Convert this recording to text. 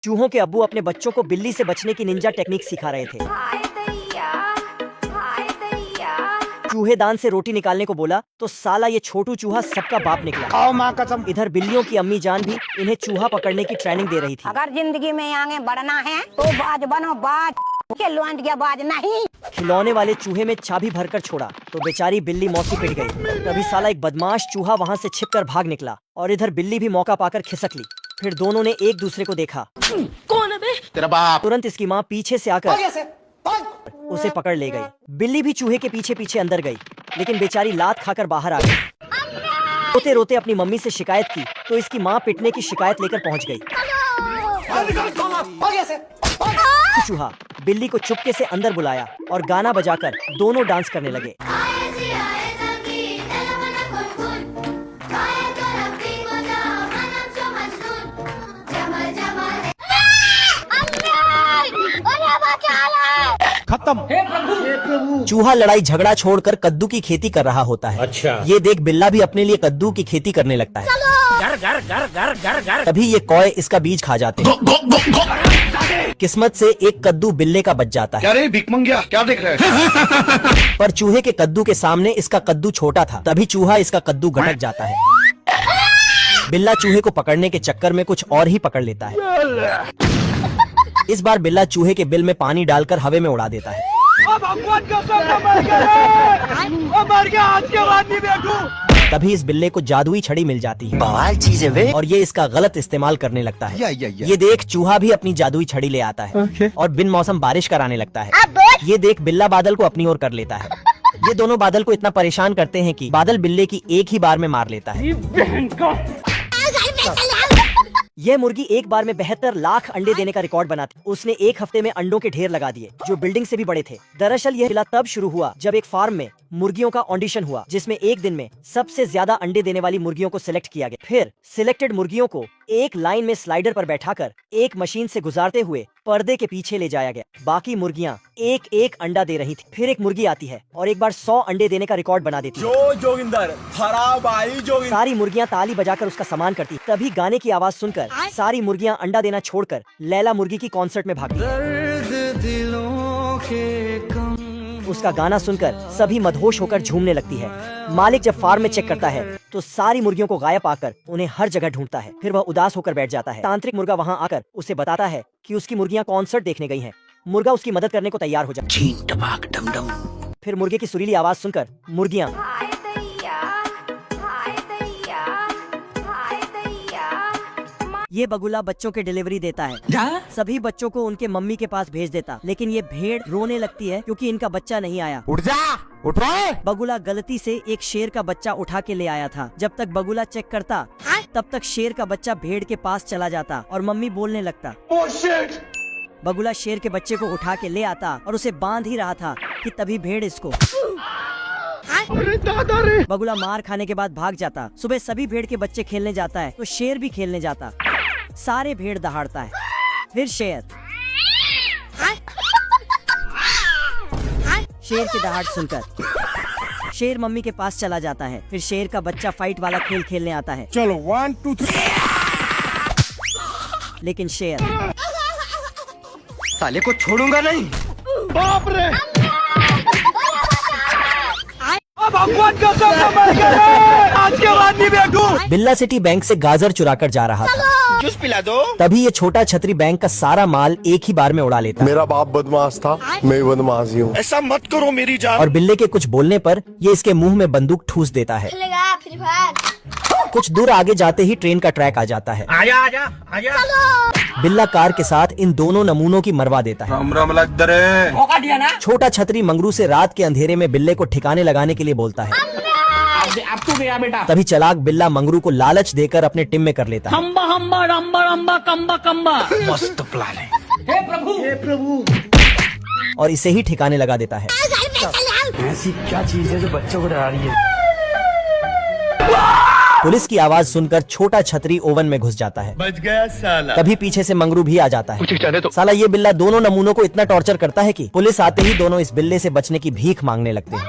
चूहों के अब्बू अपने बच्चों को बिल्ली से बचने की निंजा टेक्निक सिखा रहे थे। चूहे दान से रोटी निकालने को बोला तो साला ये छोटू चूहा सबका बाप निकला। आओ माँ कसम। इधर बिल्लियों की अम्मी जान भी इन्हें चूहा पकड़ने की ट्रेनिंग दे रही थी। अगर जिंदगी में आगे बढ़ना है तो बाज बनो, बाज के लौंड गया बाज नहीं। खिलौने वाले चूहे में चाबी भरकर छोड़ा तो बेचारी बिल्ली मौसी पिट गई। तभी साला एक बदमाश चूहा वहाँ से छिपकर भाग निकला और इधर बिल्ली भी मौका पाकर खिसक ली। फिर दोनों ने एक दूसरे को देखा। कौन है बे? तेरा बाप। तुरंत इसकी माँ पीछे से आकर उसे पकड़ ले गई। बिल्ली भी चूहे के पीछे पीछे अंदर गई, लेकिन बेचारी लात खाकर बाहर आ गई। रोते रोते अपनी मम्मी से शिकायत की तो इसकी माँ पिटने की शिकायत लेकर पहुँच गई। चूहा बिल्ली को चुपके से अंदर बुलाया और गाना बजाकर दोनों डांस करने लगे। खत्म। चूहा लड़ाई झगड़ा छोड़कर कद्दू की खेती कर रहा होता है। अच्छा। ये देख बिल्ला भी अपने लिए कद्दू की खेती करने लगता है। गर गर गर गर गर गर। तभी ये कौए इसका बीज खा जाते हैं। किस्मत से एक कद्दू बिल्ले का बच जाता है। क्या रे भिख मंगिया, क्या देख रहे हैं? पर चूहे के कद्दू के सामने इसका कद्दू छोटा था। तभी चूहा इसका कद्दू गटक जाता है। बिल्ला चूहे को पकड़ने के चक्कर में कुछ और ही पकड़ लेता है। इस बार बिल्ला चूहे के बिल में पानी डालकर हवे में उड़ा देता है। तभी इस बिल्ले को जादुई छड़ी मिल जाती है। बवाल चीज है वे। और ये इसका गलत इस्तेमाल करने लगता है। ये देख चूहा भी अपनी जादुई छड़ी ले आता है और बिन मौसम बारिश कराने लगता है। ये देख बिल्ला बादल को अपनी ओर कर लेता है। ये दोनों बादल को इतना परेशान करते हैं कि बादल बिल्ले की एक ही बार में मार लेता है। यह मुर्गी एक बार में 72 लाख अंडे देने का रिकॉर्ड बनाती। उसने एक हफ्ते में अंडों के ढेर लगा दिए जो बिल्डिंग से भी बड़े थे। दरअसल यह हिला तब शुरू हुआ जब एक फार्म में मुर्गियों का ऑडिशन हुआ, जिसमें एक दिन में सबसे ज्यादा अंडे देने वाली मुर्गियों को सिलेक्ट किया गया। फिर सिलेक्टेड मुर्गियों को एक लाइन में स्लाइडर पर बैठाकर एक मशीन से गुजारते हुए पर्दे के पीछे ले जाया गया। बाकी मुर्गियां एक एक अंडा दे रही थी। फिर एक मुर्गी आती है और एक बार 100 अंडे देने का रिकॉर्ड बना देती है। सारी मुर्गियां ताली बजाकर उसका सम्मान करती। तभी गाने की आवाज सुनकर सारी मुर्गियां अंडा देना छोड़कर लैला मुर्गी की कॉन्सर्ट में भागती। उसका गाना सुनकर सभी मदहोश होकर झूमने लगती है। मालिक जब फार्म में चेक करता है तो सारी मुर्गियों को गायब पाकर उन्हें हर जगह ढूंढता है। फिर वह उदास होकर बैठ जाता है। तांत्रिक मुर्गा वहां आकर उसे बताता है कि उसकी मुर्गियां कॉन्सर्ट देखने गई हैं। मुर्गा उसकी मदद करने को तैयार हो जाता है। फिर मुर्गे की सुरीली आवाज सुनकर मुर्गियां ये बगुला बच्चों के डिलीवरी देता है। सभी बच्चों को उनके मम्मी के पास भेज देता, लेकिन ये भेड़ रोने लगती है क्योंकि इनका बच्चा नहीं आया। उठ जा, उठ रहा। बगुला गलती से एक शेर का बच्चा उठा के ले आया था। जब तक बगुला चेक करता तब तक शेर का बच्चा भेड़ के पास चला जाता और मम्मी बोलने लगता। बगुला शेर के बच्चे को उठा के ले आता और उसे बांध ही रहा था कि तभी भेड़ इसको बगुला मार खाने के बाद भाग जाता। सुबह सभी भेड़ के बच्चे खेलने जाता है तो शेर भी खेलने जाता। सारे भेड़ दहाड़ता है। फिर शेर की दहाड़ सुनकर शेर मम्मी के पास चला जाता है। फिर शेर का बच्चा फाइट वाला खेल खेलने आता है। चलो 1 2 3। लेकिन शेर साले को छोड़ूंगा नहीं। बाप रे। आज के बाद नहीं बैठूं। बिल्ला सिटी बैंक से गाजर चुराकर जा रहा था। जूस पिला दो। तभी ये छोटा छतरी बैंक का सारा माल एक ही बार में उड़ा लेता। मेरा बाप बदमाश था, मैं भी बदमाश ही हूँ। ऐसा मत करो मेरी जान। और बिल्ले के कुछ बोलने पर ये इसके मुंह में बंदूक ठूस देता है। कुछ दूर आगे जाते ही ट्रेन का ट्रैक आ जाता है। आजा आजा आजा। बिल्ला कार के साथ इन दोनों नमूनों की मरवा देता है। मौका दिया ना। छोटा छतरी मंगरू से रात के अंधेरे में बिल्ले को ठिकाने लगाने के लिए बोलता है। अब तू गया बेटा। तभी चालाक बिल्ला मंगरू को लालच देकर अपने टिम में कर लेता है। हम्बा हम्बा रम्बा रम्बा कम्बा कम्बा। मस्त प्लान है। हे प्रभु, हे प्रभु। और इसे ही ठिकाने लगा देता है। ऐसी क्या चीज है जो बच्चों को डरा रही है? पुलिस की आवाज सुनकर छोटा छतरी ओवन में घुस जाता है। बच गया साला। तभी पीछे से मंगरू भी आ जाता है। कुछ जाने तो। साला ये बिल्ला दोनों नमूनों को इतना टॉर्चर करता है कि पुलिस आते ही दोनों इस बिल्ले से बचने की भीख मांगने लगते हैं।